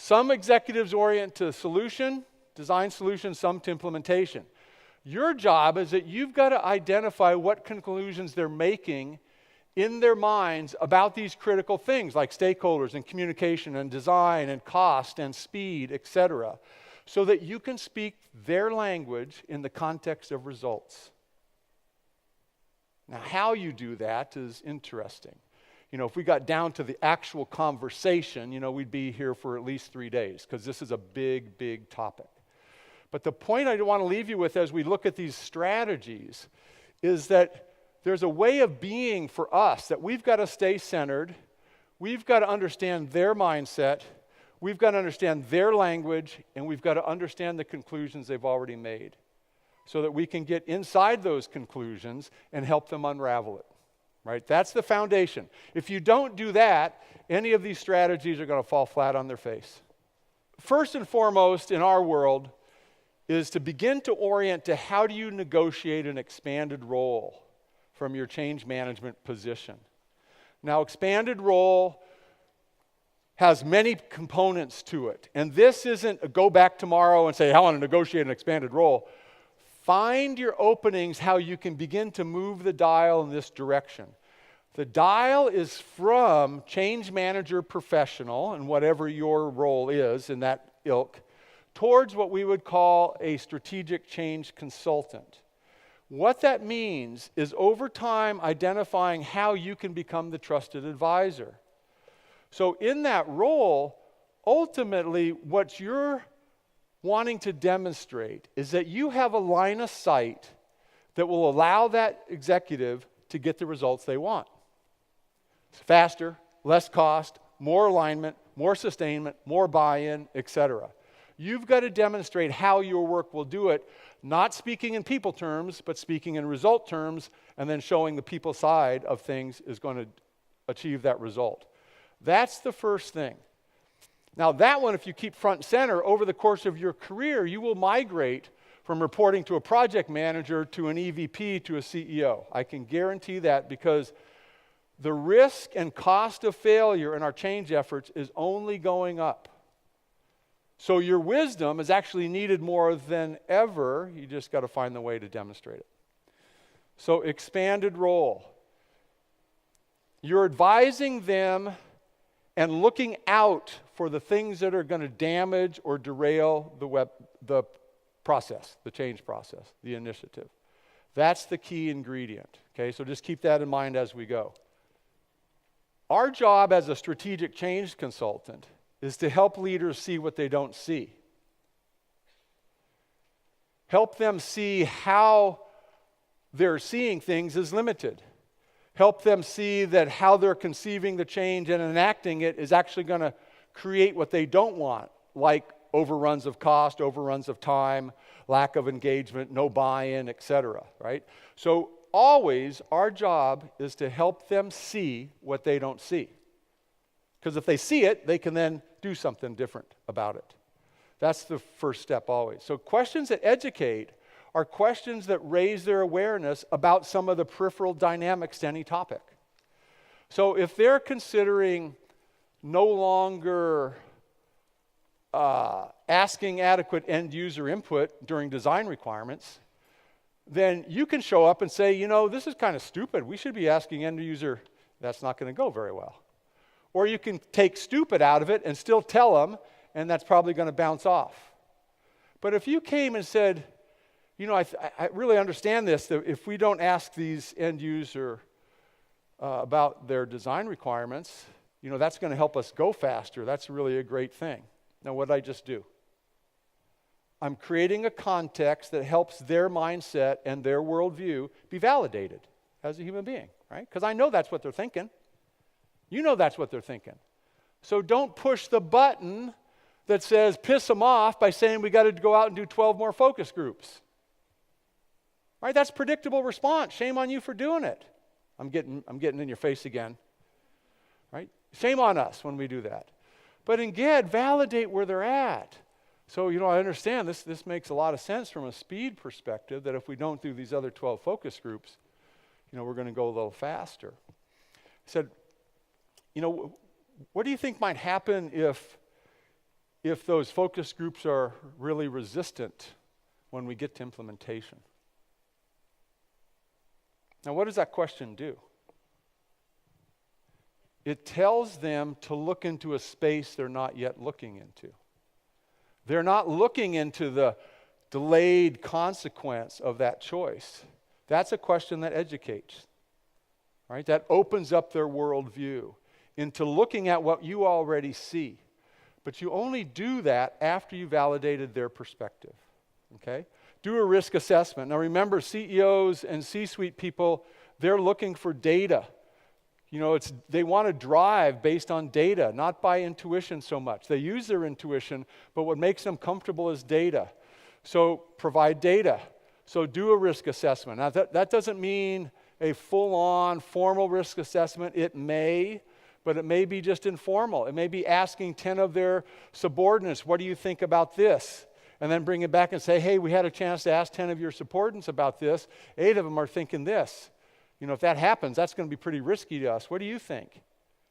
Some executives orient to solution, design solution, some to implementation. Your job is that you've got to identify what conclusions they're making in their minds about these critical things like stakeholders and communication and design and cost and speed, etc., so that you can speak their language in the context of results. Now, how you do that is interesting. If we got down to the actual conversation, we'd be here for at least 3 days because this is a big, big topic. But the point I want to leave you with as we look at these strategies is that there's a way of being for us that we've got to stay centered, we've got to understand their mindset, we've got to understand their language, and we've got to understand the conclusions they've already made so that we can get inside those conclusions and help them unravel it, right? That's the foundation. If you don't do that, any of these strategies are going to fall flat on their face. First and foremost in our world is to begin to orient to how do you negotiate an expanded role from your change management position. Now, expanded role has many components to it. And this isn't a go back tomorrow and say, I want to negotiate an expanded role. Find your openings how you can begin to move the dial in this direction. The dial is from change manager professional, and whatever your role is in that ilk, towards what we would call a strategic change consultant. What that means is over time identifying how you can become the trusted advisor. So in that role, ultimately what you're wanting to demonstrate is that you have a line of sight that will allow that executive to get the results they want. Faster, less cost, more alignment, more sustainment, more buy-in, etc. You've got to demonstrate how your work will do it, not speaking in people terms, but speaking in result terms, and then showing the people side of things is going to achieve that result. That's the first thing. Now that one, if you keep front and center, over the course of your career, you will migrate from reporting to a project manager to an EVP to a CEO. I can guarantee that because the risk and cost of failure in our change efforts is only going up. So your wisdom is actually needed more than ever. You just got to find the way to demonstrate it. So expanded role. You're advising them and looking out for the things that are going to damage or derail the process, the change process, the initiative. That's the key ingredient. Okay, so just keep that in mind as we go. Our job as a strategic change consultant is to help leaders see what they don't see. Help them see how they're seeing things is limited. Help them see that how they're conceiving the change and enacting it is actually going to create what they don't want, like overruns of cost, overruns of time, lack of engagement, no buy-in, etc., right? So always our job is to help them see what they don't see. Because if they see it, they can then do something different about it. That's the first step always. So questions that educate are questions that raise their awareness about some of the peripheral dynamics to any topic. So if they're considering no longer asking adequate end user input during design requirements, then you can show up and say, this is kind of stupid. We should be asking end user. That's not going to go very well. Or you can take stupid out of it and still tell them, and that's probably going to bounce off. But if you came and said, I really understand this, that if we don't ask these end user about their design requirements, that's going to help us go faster. That's really a great thing. Now, what did I just do? I'm creating a context that helps their mindset and their worldview be validated as a human being, right? Because I know that's what they're thinking. You know that's what they're thinking. So don't push the button that says piss them off by saying we got to go out and do 12 more focus groups. Right? That's predictable response. Shame on you for doing it. I'm getting in your face again. Right? Shame on us when we do that. But instead, validate where they're at. So, I understand this makes a lot of sense from a speed perspective that if we don't do these other 12 focus groups, we're going to go a little faster. I said, what do you think might happen if if those focus groups are really resistant when we get to implementation? Now, what does that question do? It tells them to look into a space they're not yet looking into. They're not looking into the delayed consequence of that choice. That's a question that educates, right? That opens up their worldview into looking at what you already see. But you only do that after you validated their perspective, okay? Do a risk assessment. Now remember, CEOs and C-suite people, they're looking for data. You know, they want to drive based on data, not by intuition so much. They use their intuition, but what makes them comfortable is data. So provide data. So do a risk assessment. Now that doesn't mean a full-on formal risk assessment. It may, but it may be just informal. It may be asking 10 of their subordinates, what do you think about this? And then bring it back and say, hey, we had a chance to ask 10 of your subordinates about this. 8 of them are thinking this. You know, if that happens, that's going to be pretty risky to us. What do you think?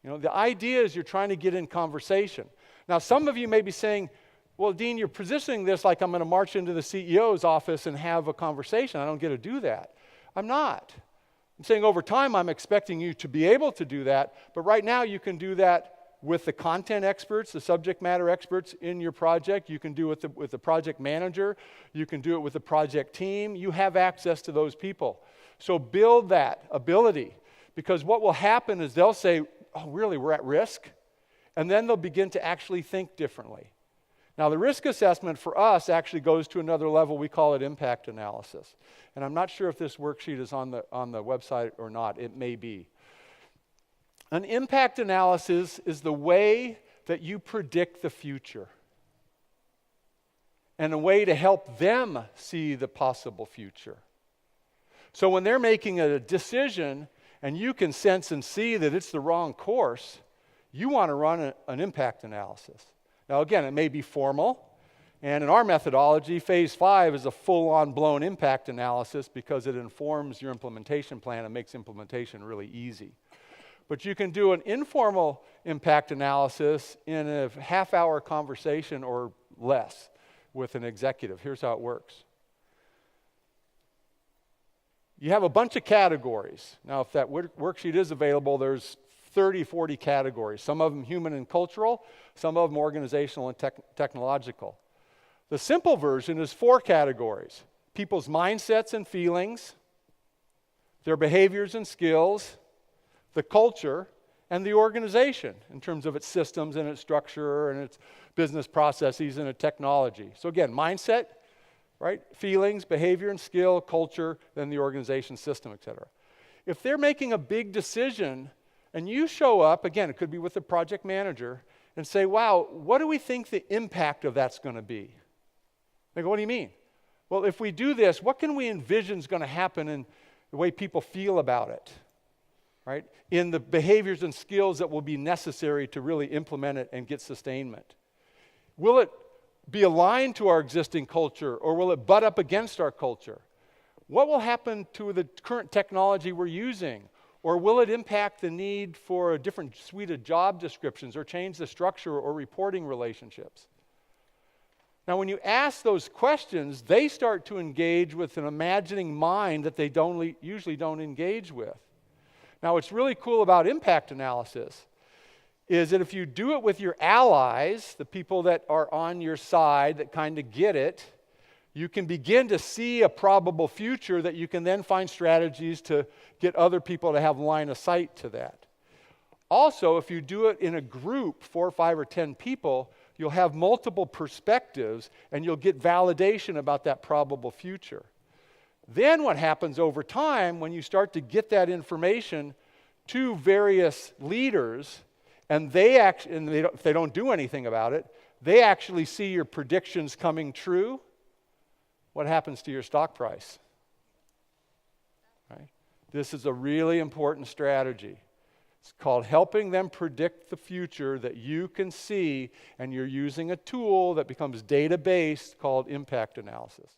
You know, the idea is you're trying to get in conversation. Now, some of you may be saying, well, Dean, you're positioning this like I'm going to march into the CEO's office and have a conversation. I don't get to do that. I'm not. I'm saying over time, I'm expecting you to be able to do that. But right now, you can do that with the content experts, the subject matter experts in your project. You can do it with the project manager. You can do it with the project team. You have access to those people. So build that ability, because what will happen is they'll say, oh, really, we're at risk? And then they'll begin to actually think differently. Now, the risk assessment for us actually goes to another level. We call it impact analysis. And I'm not sure if this worksheet is on the website or not. It may be. An impact analysis is the way that you predict the future and a way to help them see the possible future. So when they're making a decision and you can sense and see that it's the wrong course, you want to run an impact analysis. Now again, it may be formal, and in our methodology, phase 5 is a full-on blown impact analysis because it informs your implementation plan and makes implementation really easy. But you can do an informal impact analysis in a half-hour conversation or less with an executive. Here's how it works. You have a bunch of categories. Now, if that worksheet is available, there's 30, 40 categories. Some of them human and cultural, some of them organizational and technological. The simple version is 4 categories: people's mindsets and feelings, their behaviors and skills, the culture, and the organization in terms of its systems and its structure and its business processes and its technology. So again, mindset, right? Feelings, behavior and skill, culture, then the organization system, etc. If they're making a big decision and you show up, again, it could be with the project manager, and say, wow, what do we think the impact of that's going to be? They go, what do you mean? Well, if we do this, what can we envision is going to happen in the way people feel about it, right? In the behaviors and skills that will be necessary to really implement it and get sustainment. Will it be aligned to our existing culture, or will it butt up against our culture? What will happen to the current technology we're using? Or will it impact the need for a different suite of job descriptions or change the structure or reporting relationships? Now, when you ask those questions, they start to engage with an imagining mind that they usually don't engage with. Now, what's really cool about impact analysis is that if you do it with your allies, the people that are on your side that kind of get it, you can begin to see a probable future that you can then find strategies to get other people to have line of sight to that. Also, if you do it in a group, 4, 5, or 10 people, you'll have multiple perspectives and you'll get validation about that probable future. Then what happens over time when you start to get that information to various leaders, and if they don't do anything about it, they actually see your predictions coming true, what happens to your stock price? Right? This is a really important strategy. It's called helping them predict the future that you can see, and you're using a tool that becomes data-based called impact analysis.